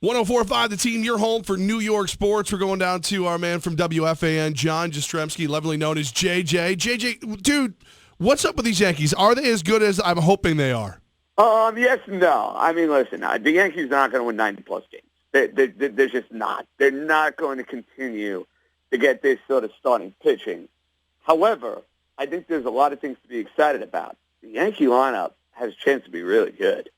104.5 The Team, your home for New York sports. We're going down to our man from WFAN, John Jastremski, lovingly known as JJ. JJ, dude, what's up with these Yankees? Are they as good as I'm hoping they are? Yes and no. I mean, listen, the Yankees are not going to win 90-plus games. They're just not. They're not going to continue to get this sort of starting pitching. However, I think there's a lot of things to be excited about. The Yankee lineup has a chance to be really good.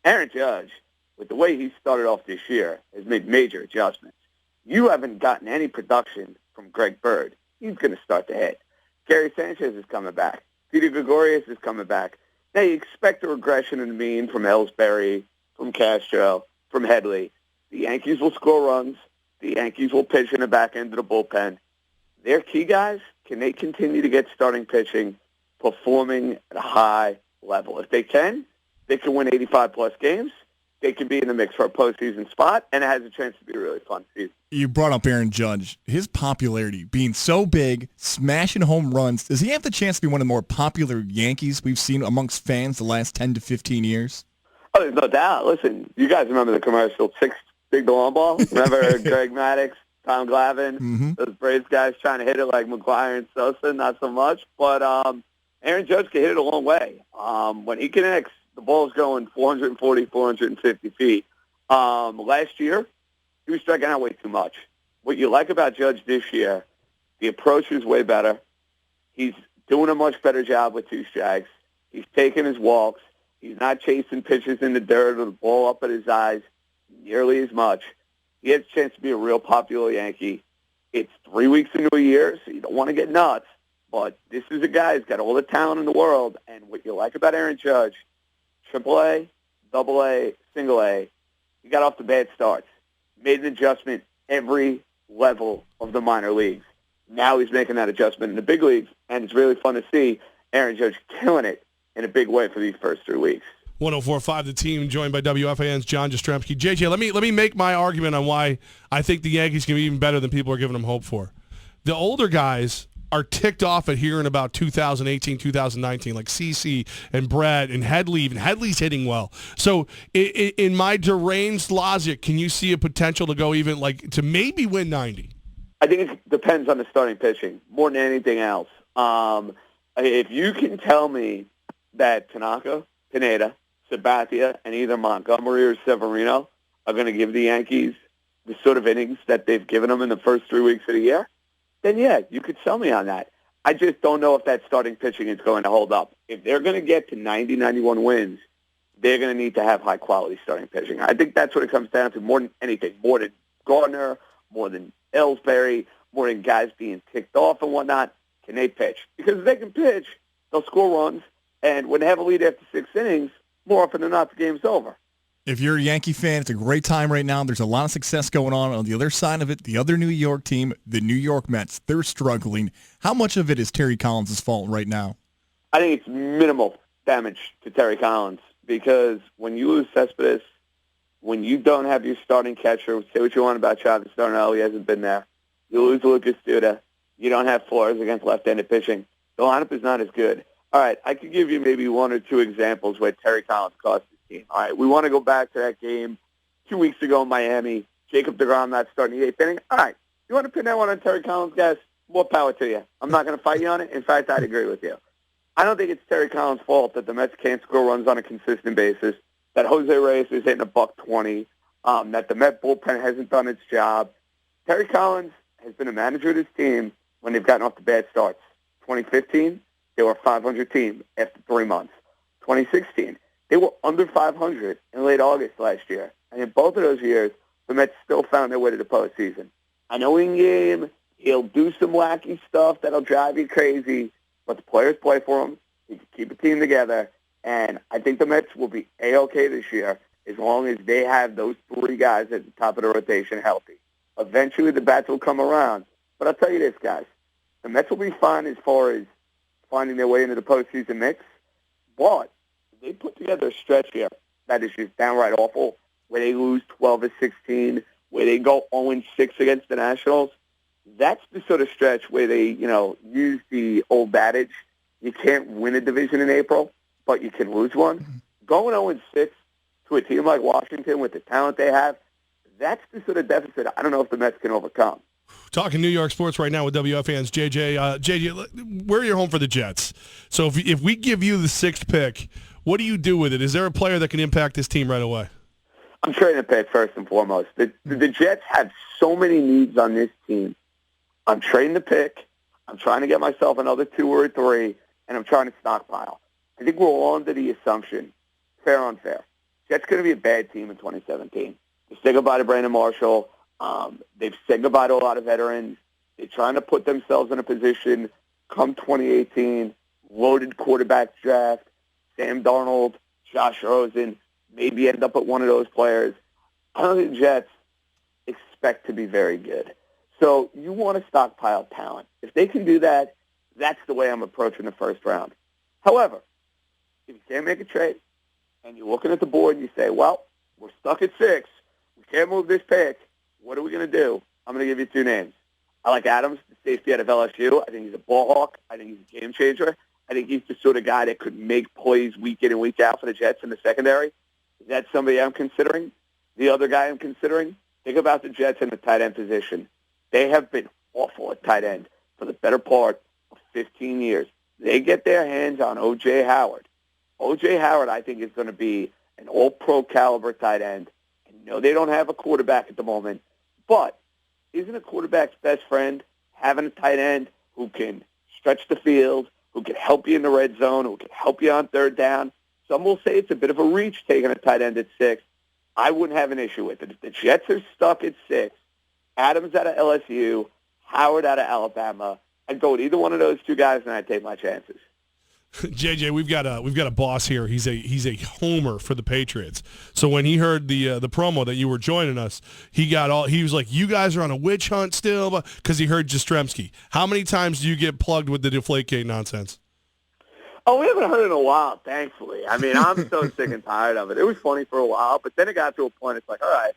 Aaron Judge, with the way he started off this year, has made major adjustments. You haven't gotten any production from Greg Bird. He's going to start to hit. Gary Sanchez is coming back. Peter Gregorius is coming back. Now, you expect a regression in the mean from Ellsbury, from Castro, from Headley. The Yankees will score runs. The Yankees will pitch in the back end of the bullpen. Their key guys, can they continue to get starting pitching, performing at a high level? If they can win 85-plus games. They could be in the mix for a postseason spot, and it has a chance to be a really fun season. You brought up Aaron Judge. His popularity, being so big, smashing home runs, does he have the chance to be one of the more popular Yankees we've seen amongst fans the last 10 to 15 years? Oh, there's no doubt. Listen, you guys remember the commercial, 6 Big the Long Ball? Remember Greg Maddux, Tom Glavine, those Braves guys trying to hit it like McGuire and Sosa? Not so much. But Aaron Judge can hit it a long way. When he connects, the ball's going 440, 450 feet. Last year, he was striking out way too much. What you like about Judge this year, the approach is way better. He's doing a much better job with 2 strikes. He's taking his walks. He's not chasing pitches in the dirt with the ball up at his eyes nearly as much. He has a chance to be a real popular Yankee. It's 3 weeks into a year, so you don't want to get nuts. But this is a guy who's got all the talent in the world. And what you like about Aaron Judge, AAA, AA, single A, he got off the bad starts. Made an adjustment every level of the minor leagues. Now he's making that adjustment in the big leagues, and it's really fun to see Aaron Judge killing it in a big way for these first 3 weeks. 104.5 The Team, joined by WFAN's John Jastremski. JJ, let me make my argument on why I think the Yankees can be even better than people are giving them hope for. The older guys are ticked off at hearing about 2018, 2019, like CeCe and Brett and Headley. Even Headley's hitting well. So in my deranged logic, can you see a potential to go even like to maybe win 90? I think it depends on the starting pitching more than anything else. If you can tell me that Tanaka, Pineda, Sabathia, and either Montgomery or Severino are going to give the Yankees the sort of innings that they've given them in the first 3 weeks of the year, then yeah, you could sell me on that. I just don't know if that starting pitching is going to hold up. If they're going to get to 90, 91 wins, they're going to need to have high-quality starting pitching. I think that's what it comes down to more than anything, more than Gardner, more than Ellsbury, more than guys being ticked off and whatnot. Can they pitch? Because if they can pitch, they'll score runs, and when they have a lead after 6 innings, more often than not, the game's over. If you're a Yankee fan, it's a great time right now. There's a lot of success going on the other side of it. The other New York team, the New York Mets, they're struggling. How much of it is Terry Collins' fault right now? I think it's minimal damage to Terry Collins because when you lose Cespedes, when you don't have your starting catcher, say what you want about Travis Darnell, he hasn't been there. You lose Lucas Duda. You don't have Flores against left-handed pitching. The lineup is not as good. All right, I could give you maybe 1 or 2 examples where Terry Collins cost his team. All right, we want to go back to that game 2 weeks ago in Miami. Jacob deGrom not starting the 8th inning. All right, you want to pin that one on Terry Collins, guys? More power to you. I'm not going to fight you on it. In fact, I'd agree with you. I don't think it's Terry Collins' fault that the Mets can't score runs on a consistent basis, that Jose Reyes is hitting $120, that the Met bullpen hasn't done its job. Terry Collins has been a manager of this team when they've gotten off the bad starts. 2015, they were a 500 team after 3 months. 2016, they were under 500 in late August last year. And in both of those years, the Mets still found their way to the postseason. I know in game, he'll do some wacky stuff that'll drive you crazy, but the players play for him. He can keep a team together. And I think the Mets will be A-OK this year as long as they have those 3 guys at the top of the rotation healthy. Eventually, the bats will come around. But I'll tell you this, guys. The Mets will be fine as far as finding their way into the postseason mix. But they put together a stretch here that is just downright awful, where they lose 12 of 16, where they go 0-6 against the Nationals. That's the sort of stretch where they, use the old adage, you can't win a division in April, but you can lose one. Going 0-6 to a team like Washington with the talent they have, That's the sort of deficit I don't know if the Mets can overcome. Talking New York sports right now with WFAN's JJ. JJ, we're your home for the Jets. So if we give you the 6th pick, what do you do with it? Is there a player that can impact this team right away? I'm trading a pick first and foremost. The Jets have so many needs on this team. I'm trading the pick. I'm trying to get myself another 2 or 3, and I'm trying to stockpile. I think we're all under the assumption, fair or unfair, Jets going to be a bad team in 2017. They say goodbye to Brandon Marshall. They've said goodbye to a lot of veterans. They're trying to put themselves in a position come 2018, loaded quarterback draft, Sam Darnold, Josh Rosen, maybe end up at one of those players. I don't think the Jets expect to be very good. So you want to stockpile talent. If they can do that, that's the way I'm approaching the first round. However, if you can't make a trade and you're looking at the board and you say, well, we're stuck at 6, we can't move this pick, what are we going to do? I'm going to give you 2 names. I like Adams, the safety out of LSU. I think he's a ball hawk. I think he's a game changer. I think he's the sort of guy that could make plays week in and week out for the Jets in the secondary. That's somebody I'm considering. The other guy I'm considering, think about the Jets in the tight end position. They have been awful at tight end for the better part of 15 years. They get their hands on O.J. Howard. O.J. Howard, I think, is going to be an all-pro caliber tight end. I know they don't have a quarterback at the moment, but isn't a quarterback's best friend having a tight end who can stretch the field, who can help you in the red zone, who can help you on 3rd down? Some will say it's a bit of a reach taking a tight end at 6. I wouldn't have an issue with it. If the Jets are stuck at 6, Adams out of LSU, Howard out of Alabama, I'd go with either one of those 2 guys, and I'd take my chances. JJ, we've got a boss here. He's a homer for the Patriots. So when he heard the promo that you were joining us, he was like, "You guys are on a witch hunt still," because he heard Jastremski. How many times do you get plugged with the Deflategate nonsense? Oh, we haven't heard it in a while, thankfully. I mean, I'm so sick and tired of it. It was funny for a while, but then it got to a point. It's like, all right,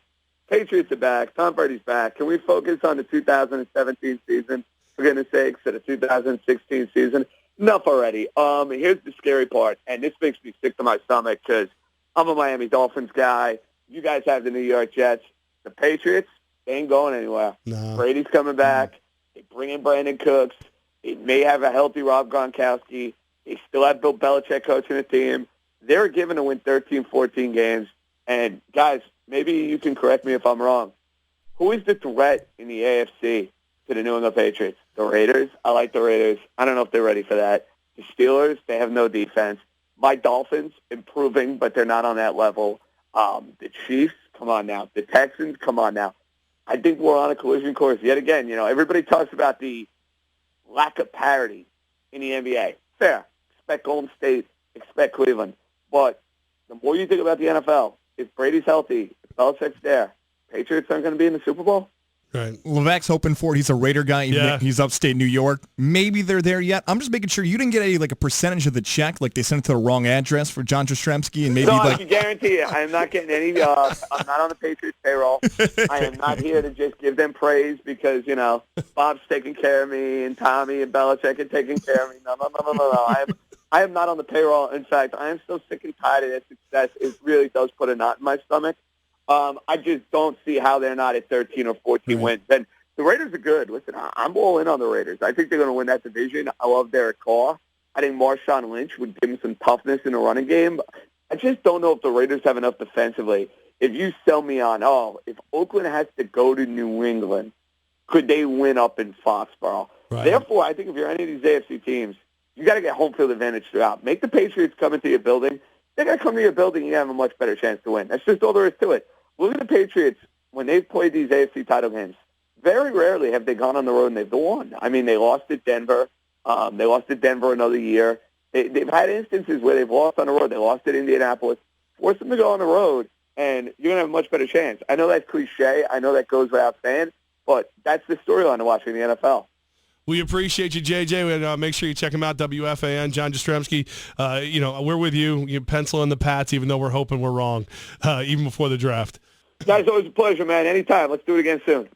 Patriots are back. Tom Brady's back. Can we focus on the 2017 season, for goodness sakes, instead of 2016 season? Enough already. Here's the scary part, and this makes me sick to my stomach because I'm a Miami Dolphins guy. You guys have the New York Jets. The Patriots, they ain't going anywhere. No. Brady's coming back. They bring in Brandon Cooks. They may have a healthy Rob Gronkowski. They still have Bill Belichick coaching the team. They're given to win 13, 14 games. And, guys, maybe you can correct me if I'm wrong. Who is the threat in the AFC to the New England Patriots? The Raiders? I like the Raiders. I don't know if they're ready for that. The Steelers, they have no defense. My Dolphins, improving, but they're not on that level. The Chiefs, come on now. The Texans, come on now. I think we're on a collision course yet again. You know, everybody talks about the lack of parity in the NBA. Fair. Expect Golden State, expect Cleveland. But the more you think about the NFL, if Brady's healthy, if Belichick's there, Patriots aren't going to be in the Super Bowl? Right. Levack's hoping for it. He's a Raider guy. Yeah. He's upstate New York. Maybe they're there yet. I'm just making sure you didn't get a percentage of the check, like they sent it to the wrong address for John Jastremski, and maybe No, I can guarantee you, I am not getting any. I'm not on the Patriots payroll. I am not here to just give them praise because Bob's taking care of me and Tommy and Belichick are taking care of me. No. I am not on the payroll. In fact, I am so sick and tired of their success. It really does put a knot in my stomach. I just don't see how they're not at 13 or 14 wins. And the Raiders are good. Listen, I'm all in on the Raiders. I think they're going to win that division. I love Derek Carr. I think Marshawn Lynch would give them some toughness in the running game. I just don't know if the Raiders have enough defensively. If you sell me on, if Oakland has to go to New England, could they win up in Foxborough? Right. Therefore, I think if you're any of these AFC teams, you got to get home field advantage throughout. Make the Patriots come into your building. They got to come to your building and you have a much better chance to win. That's just all there is to it. Look at the Patriots when they've played these AFC title games. Very rarely have they gone on the road and they've won. I mean, they lost at Denver. They lost at Denver another year. They've had instances where they've lost on the road. They lost at Indianapolis. Force them to go on the road, and you're going to have a much better chance. I know that's cliche. I know that goes without saying, but that's the storyline to watching the NFL. We appreciate you, JJ. And make sure you check him out, WFAN, John Jastremski. We're with you. You pencil in the Pats, even though we're hoping we're wrong, even before the draft. Guys, always a pleasure, man. Anytime. Let's do it again soon.